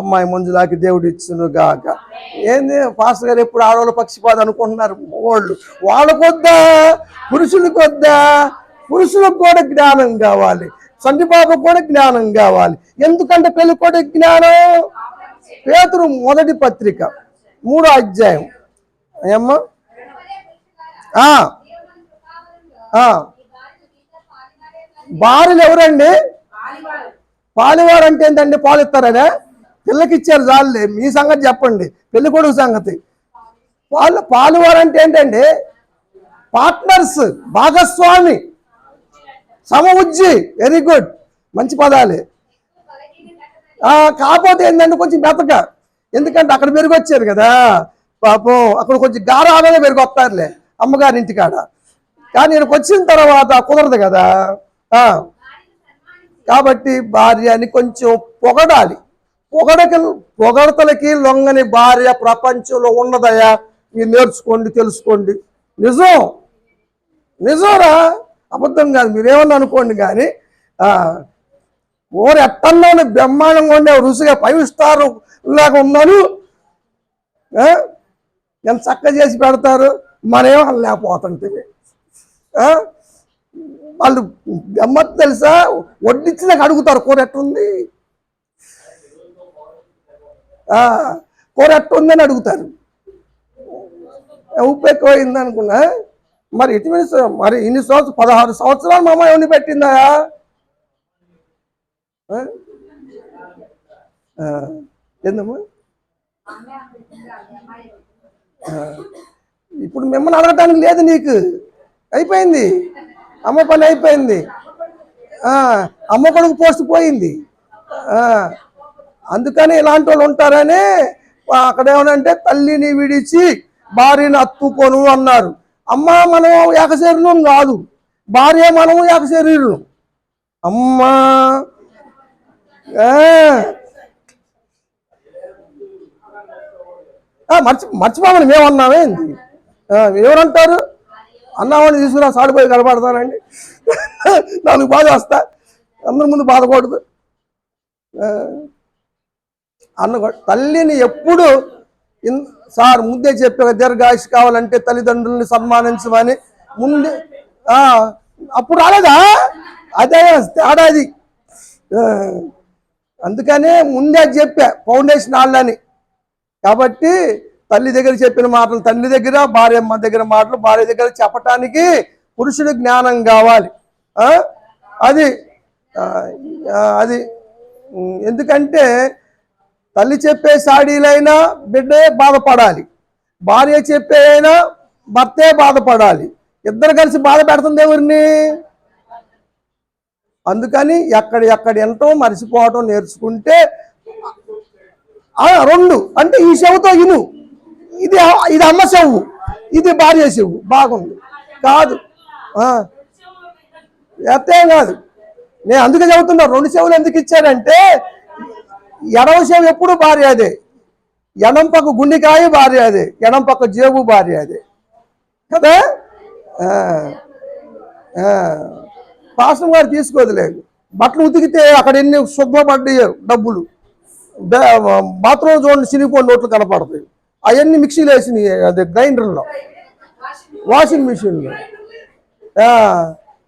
అమ్మాయి మంజులాకి దేవుడు ఇచ్చును గాక. ఏంది పాస్టర్ గారు ఎప్పుడు ఆడవాళ్ళ పక్షపాతం అనుకుంటున్నారు? వాళ్ళకొద్దా? పురుషులకు వద్దా? పురుషులకు కూడా జ్ఞానం కావాలి, సంధిపాపకు కూడా జ్ఞానం కావాలి. ఎందుకంటే పెళ్లి కూడా జ్ఞానం. పేతురు మొదటి పత్రిక 3వ అధ్యాయం ఏమ్మా, భార్యలు ఎవరండి? పాలివారు అంటే ఏంటండి? పాలు ఇస్తారనే పిల్లకి ఇచ్చారు చాలులే. మీ సంగతి చెప్పండి, పెళ్లి కొడుకు సంగతి. పాలువారు అంటే ఏంటండి? పార్ట్నర్స్, భాగస్వామి, సమఉజ్జి. వెరీ గుడ్, మంచి పదాలే. కాకపోతే ఏంటంటే కొంచెం మెతక, ఎందుకంటే అక్కడ పెరిగొచ్చారు కదా పాపం. అక్కడ కొంచెం గారాలుగా పెరిగొస్తారులే అమ్మగారి ఇంటికాడ, కానీ ఇక్కడికి వచ్చిన తర్వాత కుదరదు కదా. కాబట్టి భార్యని కొంచెం పొగడాలి. పొగడతలకి లొంగని భార్య ప్రపంచంలో ఉన్నదయా. మీరు నేర్చుకోండి, తెలుసుకోండి. నిజంరా, అబద్ధం కాదు. మీరేమన్నా అనుకోండి, కానీ ఓరు ఎట్టన్నా బ్రహ్మాండంగా ఉండే రుచిగా 5 స్టార్ లాగా ఉన్నాను, ఎంత చక్కగా చేసి పెడతారు. మనమేమో లేకపోతుంటే వాళ్ళు గమ్మత్ తెలుసా, వడ్డించినాక అడుగుతారు కూర ఎట్టుంది, కూర ఎట్టుందని అడుగుతారు. ఉప్పు ఎక్కువైంది అనుకున్నా. మరి ఇటు మరి ఇన్ని సంవత్సరాలు 16 సంవత్సరాలు మా అమ్మ ఎవరిని పెట్టిందా? ఆ? ఆ, ఏందమ్మా? ఆ, ఇప్పుడు మిమ్మల్ని అడగటానికి లేదు నీకు, అయిపోయింది, అమ్మ పని అయిపోయింది. ఆ, అమ్మ కొడుకు పోస్ట్ పోయింది. ఆ, అందుకని ఇలాంటి వాళ్ళు ఉంటారని అక్కడ ఏమనంటే తల్లిని విడిచి భార్యను అత్తుకొను అన్నారు. అమ్మ మనం ఏకశరీరం కాదు, భార్య మనము ఏకశరీరం. అమ్మా మర్చిపోమని మేమన్నామేంది? ఎవరంటారు? అన్నామని తీసుకురా సాడిపోయి కనపడతానండి, నాలుగు బాధ వస్తా, అందరి ముందు బాధపడదు. తల్లిని ఎప్పుడు సార్ ముందే చెప్పే దీర్ఘాయుష్ కావాలంటే తల్లిదండ్రుల్ని సన్మానించమని ముందే. అప్పుడు రాలేదా? అదే తేడాది. అందుకనే ముందే చెప్పా ఫౌండేషన్ వాళ్ళని. కాబట్టి తల్లి దగ్గర చెప్పిన మాటలు తల్లి దగ్గర, భార్యమ్మ దగ్గర మాటలు భార్య దగ్గర చెప్పటానికి పురుషుడు జ్ఞానం కావాలి. అది అది ఎందుకంటే తల్లి చెప్పే సాడీలైనా బిడ్డే బాధపడాలి, భార్య చెప్పే అయినా భర్తే బాధపడాలి. ఇద్దరు కలిసి బాధ పెడుతుంది ఎవరిని? అందుకని ఎక్కడ ఎంతో మర్చిపోవటం నేర్చుకుంటే రెండు అంటే ఈ చెవుతో ఇను, ఇది ఇది అమ్మ చెవు, ఇది భార్య చెవు, బాగుంది కాదు. ఎత్తేం కాదు, నేను అందుకే చెబుతున్నా. రెండు చెవులు ఎందుకు ఇచ్చారంటే ఎడవ చెవు ఎప్పుడు భార్య అదే, ఎడం పక్క గుండెకాయ భార్య అదే, ఎడం పక్క జేబు భార్య అదే కదా. పాస్టర్ గారు తీసుకోదులేదు. బట్టలు ఉతికితే అక్కడ ఎన్ని శుభ్రపడ్డాయి డబ్బులు, బాత్రూమ్ చూడండి చినిగిపోయిన నోట్లు కనపడతాయి. అవన్నీ మిక్సీలో వేసినాయి, అదే గ్రైండర్లో, వాషింగ్ మిషన్లో.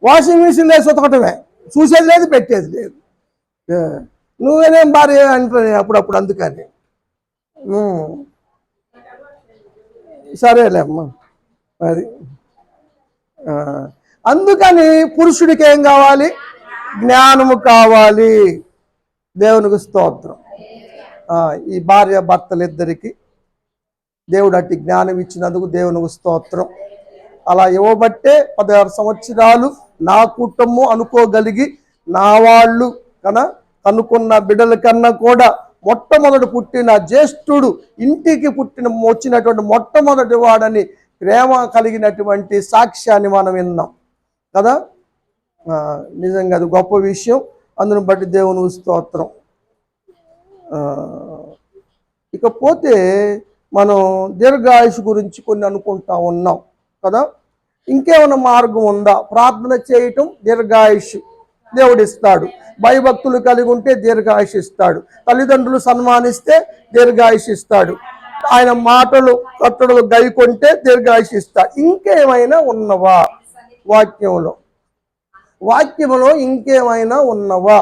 వాషింగ్ మిషన్ వేసి ఉతకటమే, చూసేది లేదు పెట్టేది లేదు. నువ్వేనేం భార్య అంటున్నా అప్పుడప్పుడు. అందుకని సరేలే అమ్మా. అది అందుకని పురుషుడికి ఏం కావాలి? జ్ఞానము కావాలి. దేవునికి స్తోత్రం. ఈ భార్య భర్తలిద్దరికి దేవుడు అట్టి జ్ఞానం ఇచ్చినందుకు దేవునికి స్తోత్రం. అలా ఇవ్వబట్టే 16 సంవత్సరాలు నా కుటుంబం అనుకోగలిగి నా వాళ్ళు కనుక్కున్న బిడ్డల కన్నా కూడా మొట్టమొదటి పుట్టిన జ్యేష్ఠుడు, ఇంటికి వచ్చినటువంటి మొట్టమొదటి వాడని ప్రేమ కలిగినటువంటి సాక్ష్యాన్ని మనం విన్నాం కదా. నిజంగా అది గొప్ప విషయం. అందును బట్టి దేవుని స్తోత్రం. ఇకపోతే మనం దీర్ఘాయుష్ గురించి కొన్ని అనుకుంటా ఉన్నాం కదా. ఇంకేమైనా మార్గం ఉందా? ప్రార్థన చేయటం దీర్ఘాయుష్ దేవుడు ఇస్తాడు. భయభక్తులు కలిగి ఉంటే దీర్ఘాయుష్ ఇస్తాడు. తల్లిదండ్రులు సన్మానిస్తే దీర్ఘాయుష్ ఇస్తాడు. ఆయన మాటలు కట్టడలు గైకొంటే దీర్ఘాయుష్ ఇస్తాడు. ఇంకేమైనా ఉన్నవా వాక్యంలో ఇంకేమైనా ఉన్నవా?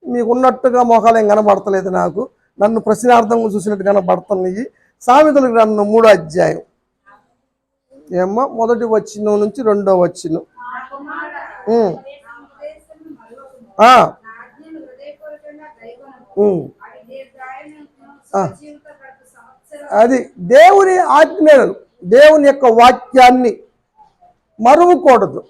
మీకు ఉన్నట్టుగా మొహాలేం కనబడతలేదు నాకు, నన్ను ప్రశ్నార్థంగా చూసినట్టు కనబడుతున్నాయి. సామెతల గ్రంథం 3వ అధ్యాయం ఏమ్మా, 1వ వచనం నుంచి 2వ వచనం. అది దేవుని ఆజ్ఞలు, దేవుని యొక్క వాక్యాన్ని మరువకూడదు.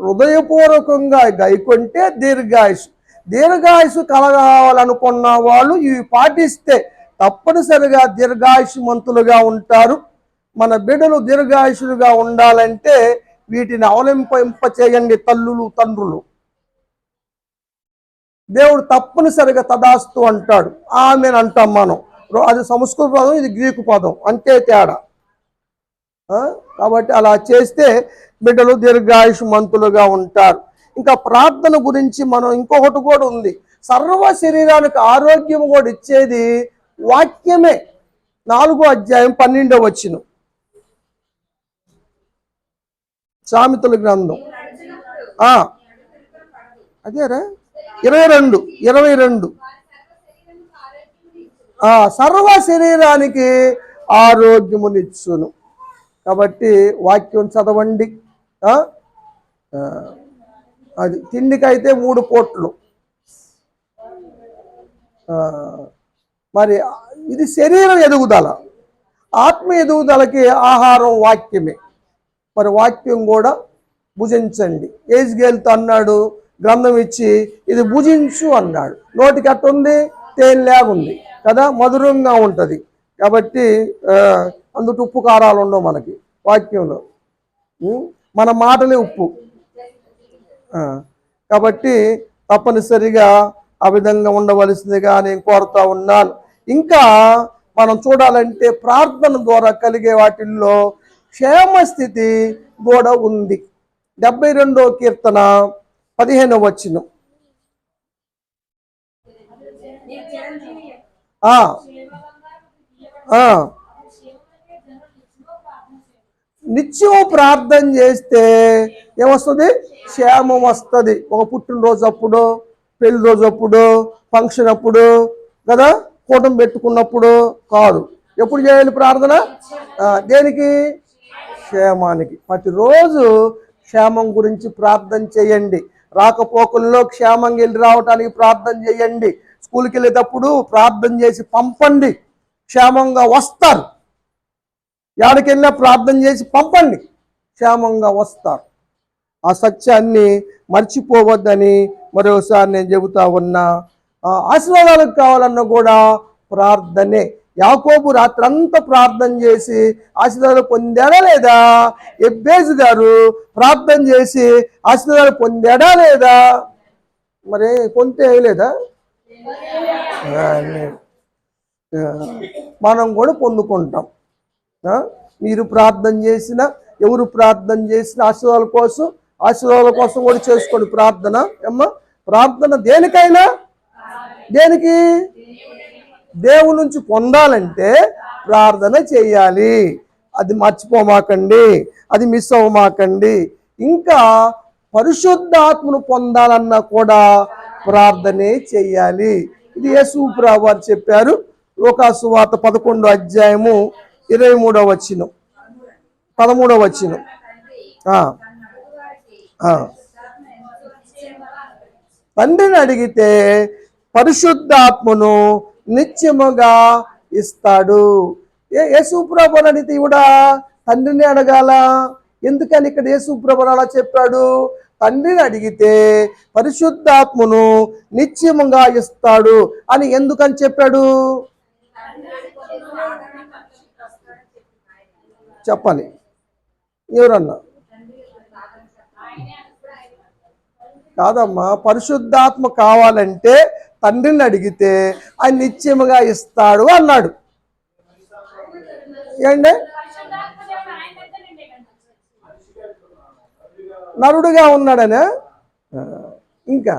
హృదయపూర్వకంగా గైకొంటే దీర్ఘాయుషు కలగాలనుకున్న వాళ్ళు ఇవి పాటిస్తే తప్పనిసరిగా దీర్ఘాయుష్మంతులుగా ఉంటారు. మన బిడ్డలు దీర్ఘాయుషులుగా ఉండాలంటే వీటిని అవలంబింప చేయండి తల్లులు తండ్రులు. దేవుడు తప్పనిసరిగా తదాస్తు అంటాడు, ఆమెను అంటాం మనం. అది సంస్కృత పదం, ఇది గ్రీకు పదం, అంతే తేడా. కాబట్టి అలా చేస్తే బిడ్డలు దీర్ఘాయుష్మంతులుగా ఉంటారు. ఇంకా ప్రార్థన గురించి మనం ఇంకొకటి కూడా ఉంది. సర్వ శరీరానికి ఆరోగ్యం కూడా ఇచ్చేది వాక్యమే. 4వ అధ్యాయం 12వ వచనం సామెతల గ్రంథం. అదేరా 22 సర్వ శరీరానికి ఆరోగ్యమునిచ్చును. కాబట్టి వాక్యం చదవండి. అది తిండికైతే 3 పూట్లు. మరి ఇది శరీరం ఎదుగుదల. ఆత్మ ఎదుగుదలకి ఆహారం వాక్యమే. మరి వాక్యం కూడా భుజించండి. ఏజ్గేల్తో అన్నాడు, గ్రంథం ఇచ్చి ఇది భుజించు అన్నాడు. నోటికి అట్టుంది, తేనెలాగుంది కదా, మధురంగా ఉంటుంది. కాబట్టి అందుకు ఉప్పు కారాలు ఉండవు మనకి వాక్యంలో. మన మాటలే ఉప్పు. కాబట్టి తప్పనిసరిగా ఆ విధంగా ఉండవలసిందిగా నేను కోరుతా ఉన్నాను. ఇంకా మనం చూడాలంటే ప్రార్థన ద్వారా కలిగే వాటిల్లో క్షేమస్థితి కూడా ఉంది. 72వ కీర్తన 15వ వచనం. నిత్యం ప్రార్థన చేస్తే ఏమొస్తుంది? క్షేమం వస్తుంది. ఒక పుట్టినరోజు అప్పుడు, పెళ్లి రోజు అప్పుడు, ఫంక్షన్ అప్పుడు కదా, కూటం పెట్టుకున్నప్పుడు కాదు. ఎప్పుడు చేయాలి ప్రార్థన? దేనికి? క్షేమానికి. ప్రతిరోజు క్షేమం గురించి ప్రార్థన చేయండి. రాకపోకల్లో క్షేమంగా వెళ్ళి రావటానికి ప్రార్థన చేయండి. స్కూల్కి వెళ్ళేటప్పుడు ప్రార్థన చేసి పంపండి, క్షేమంగా వస్తారు. ఎక్కడికి వెళ్ళినా ప్రార్థన చేసి పంపండి, క్షేమంగా వస్తారు. ఆ సత్యాన్ని మర్చిపోవద్దని మరోసారి నేను చెబుతా ఉన్నా. ఆశీర్వాదాలకు కావాలన్నా కూడా ప్రార్థనే. యాకోబు రాత్రంతా ప్రార్థన చేసి ఆశీర్వాదాలు పొందాడా లేదా? ఎబ్బేజు గారు ప్రార్థన చేసి ఆశీర్వాదాలు పొందాడా లేదా? మరి పొందే లేదా? మనం కూడా పొందుకుంటాం. మీరు ప్రార్థన చేసిన, ఎవరు ప్రార్థన చేసిన ఆశీర్వాదాల కోసం కూడా చేసుకోండి ప్రార్థన. అమ్మా, ప్రార్థన దేనికైనా, దేనికి? దేవుడి నుంచి పొందాలంటే ప్రార్థన చేయాలి. అది మర్చిపోమాకండి, అది మిస్ అవ్వమాకండి. ఇంకా పరిశుద్ధాత్మను పొందాలన్నా కూడా ప్రార్థనే చేయాలి. ఇది యేసు ప్రభువు వారు చెప్పారు. లూకాసు వార్త 11వ అధ్యాయము 23వ వచనం, 13వ వచనం. తండ్రిని అడిగితే పరిశుద్ధాత్మను నిత్యముగా ఇస్తాడు. యేసు ప్రభువుని అడిగితే ఇవిడా తండ్రిని అడగాల? ఎందుకని ఇక్కడ యేసు ప్రభువు అలా చెప్పాడు? తండ్రిని అడిగితే పరిశుద్ధాత్మను నిత్యముగా ఇస్తాడు అని ఎందుకని చెప్పాడు? చెప్పాలి ఎవరన్నా? కాదమ్మా, పరిశుద్ధాత్మ కావాలంటే తండ్రిని అడిగితే ఆయన నిత్యముగా ఇస్తాడు అన్నాడు. ఏంటి? నరుడుగా ఉన్నాడనే? ఇంకా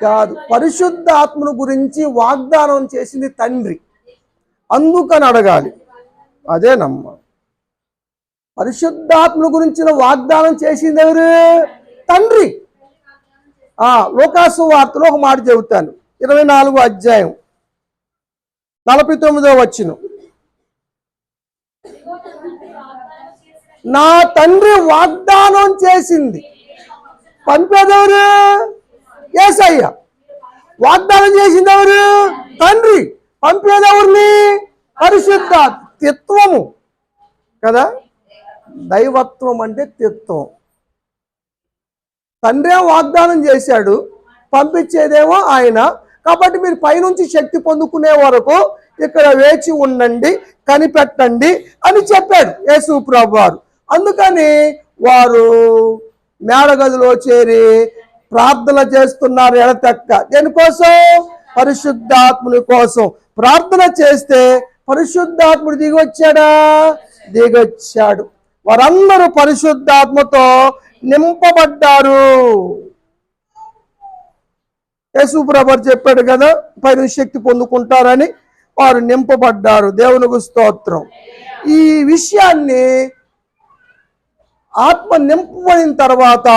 కాదు, పరిశుద్ధాత్మను గురించి వాగ్దానం చేసింది తండ్రి, అందుకని అడగాలి. అదేనమ్మా, పరిశుద్ధాత్మ గురించిన వాగ్దానం చేసింది ఎవరు? తండ్రి. లూకాసు వార్తలో ఒక మాట చెబుతాను, 24వ అధ్యాయం 49వ వచనం. నా తండ్రి వాగ్దానం చేసింది, పంపేదెవరు? యేసయ్య. వాగ్దానం చేసింది ఎవరు? తండ్రి. పంపేదెవరిని? పరిశుద్ధాత్మ. కదా, దైవత్వం అంటే తిత్వం. తండ్రే వాగ్దానం చేశాడు, పంపించేదేమో ఆయన. కాబట్టి మీరు పైనుంచి శక్తి పొందుకునే వరకు ఇక్కడ వేచి ఉండండి, కనిపెట్టండి అని చెప్పాడు యేసు ప్రభువు వారు. అందుకని వారు మేడగదిలో చేరి ప్రార్థన చేస్తున్నారు ఎడతెక్క. దేనికోసం? పరిశుద్ధాత్ముని కోసం. ప్రార్థన చేస్తే పరిశుద్ధాత్ముడు దిగొచ్చాడా? దిగొచ్చాడు. వారందరూ పరిశుద్ధాత్మతో నింపబడ్డారు. యేసు ప్రభువు చెప్పాడు కదా, పైన శక్తి పొందుకుంటారని. వారు నింపబడ్డారు. దేవునికి స్తోత్రం. ఈ విషయాన్ని ఆత్మ నింపబడిన తర్వాత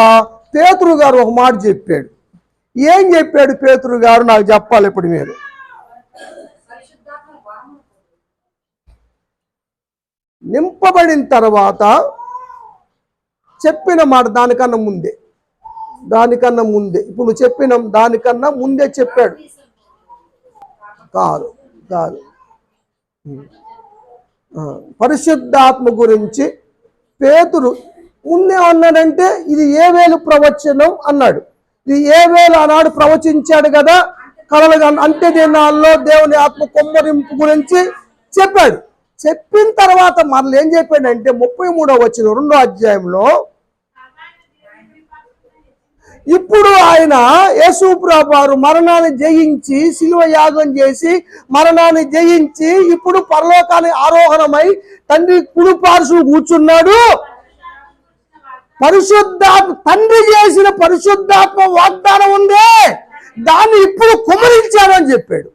పేతురు గారు ఒక మాట చెప్పాడు. ఏం చెప్పాడు పేతురు గారు? నాకు చెప్పాలి ఇప్పుడు మీరు. నింపబడిన తర్వాత చెప్పిన మాట దానికన్నా ముందే దానికన్నా ముందే, ఇప్పుడు నువ్వు చెప్పినాం దానికన్నా ముందే చెప్పాడు. కాదు కాదు పరిశుద్ధాత్మ గురించి పేతురు ముందేమన్నాడంటే ఇది ఏవేలు ప్రవచనం అన్నాడు. ఇది ఏవేలు ఆనాడు ప్రవచించాడు కదా కలలుగా, అంత్య దినాల్లో దేవుని ఆత్మ కొమ్మరింపు గురించి చెప్పాడు. చెప్పిన తర్వాత మళ్ళీ ఏం చెప్పాడంటే 33వ వచనం 2వ అధ్యాయంలో, ఇప్పుడు ఆయన యేసుప్రభువు వారు మరణాన్ని జయించి శిలువ యాగం చేసి మరణాన్ని జయించి ఇప్పుడు పరలోకానికి ఆరోహణమై తండ్రి కుడి పార్శ్వన కూర్చున్నాడు. పరిశుద్ధాత్మ, తండ్రి చేసిన పరిశుద్ధాత్మ వాగ్దానం ఉందే దాన్ని ఇప్పుడు కుమ్మరించాడని చెప్పాడు.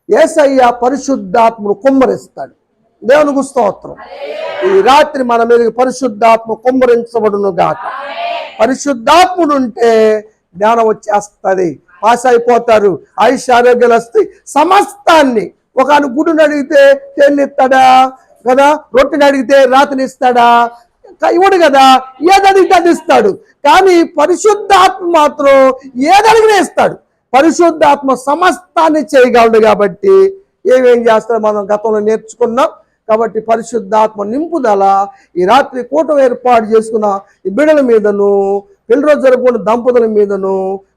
యేసయ్య పరిశుద్ధాత్మను కుమ్మరిస్తాడు. దేవునికి స్తోత్రం. ఈ రాత్రి మన మీద పరిశుద్ధాత్మ కుమ్మరించబడును గాక. పరిశుద్ధాత్ముడు ఉంటే జ్ఞానం వచ్చేస్తుంది, పాస్ అయిపోతారు, ఆయుష్ ఆరోగ్యాలు వస్తాయి. సమస్తాన్ని ఒక గుడిని అడిగితే తేలిస్తాడా కదా, రొట్టెని అడిగితే రాత్రిని ఇస్తాడా, ఇవ్వడు కదా. ఏదడిగితే అది ఇస్తాడు. కానీ పరిశుద్ధాత్మ మాత్రం ఏదడిగినా ఇస్తాడు. పరిశుద్ధాత్మ సమస్తాన్ని చేయగలడు. కాబట్టి ఏమేం చేస్తాడు మనం గతంలో నేర్చుకున్నాం. కాబట్టి పరిశుద్ధాత్మ నింపుదల ఈ రాత్రి కూటమి ఏర్పాటు చేసుకున్న ఈ బిడ్డల మీదను, పెళ్లి రోజు జరుపుకున్న దంపతుల మీదను,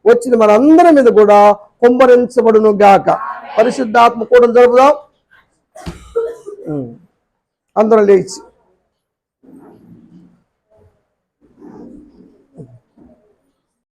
వచ్చిన మన అందరి మీద కూడా కుమ్మరించబడును గాక. పరిశుద్ధాత్మ కూటమి జరుపుదాం. అందరం లేచి